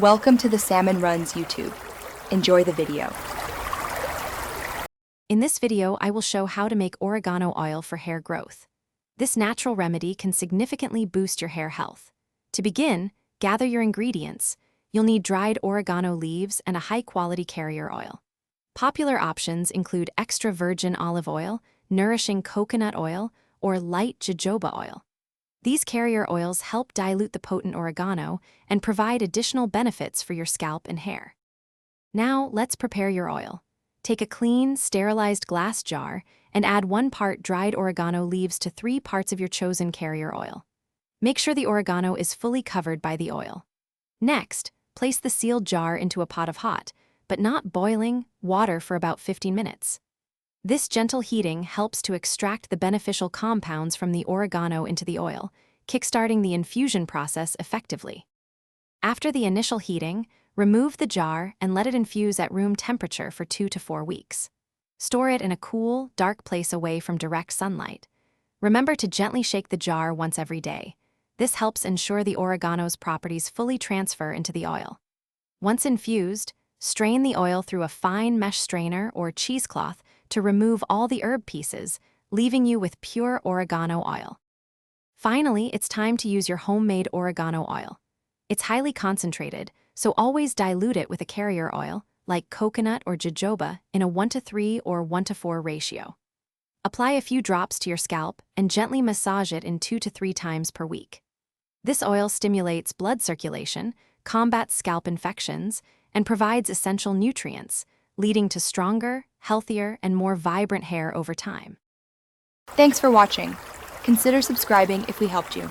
Welcome to the Salmon Runs YouTube. Enjoy the video. In this video, I will show how to make oregano oil for hair growth. This natural remedy can significantly boost your hair health. To begin, gather your ingredients. You'll need dried oregano leaves and a high-quality carrier oil. Popular options include extra virgin olive oil, nourishing coconut oil, or light jojoba oil. These carrier oils help dilute the potent oregano and provide additional benefits for your scalp and hair. Now, let's prepare your oil. Take a clean, sterilized glass jar and add 1 part dried oregano leaves to 3 parts of your chosen carrier oil. Make sure the oregano is fully covered by the oil. Next, place the sealed jar into a pot of hot, but not boiling, water for about 15 minutes. This gentle heating helps to extract the beneficial compounds from the oregano into the oil, kickstarting the infusion process effectively. After the initial heating, remove the jar and let it infuse at room temperature for 2 to 4 weeks. Store it in a cool, dark place away from direct sunlight. Remember to gently shake the jar once every day. This helps ensure the oregano's properties fully transfer into the oil. Once infused, strain the oil through a fine mesh strainer or cheesecloth to remove all the herb pieces, leaving you with pure oregano oil. Finally, it's time to use your homemade oregano oil. It's highly concentrated, so always dilute it with a carrier oil, like coconut or jojoba, in a 1:3 or 1:4 ratio. Apply a few drops to your scalp and gently massage it in 2 to 3 times per week. This oil stimulates blood circulation, combats scalp infections, and provides essential nutrients, leading to stronger, healthier, and more vibrant hair over time. Thanks for watching. Consider subscribing if we helped you.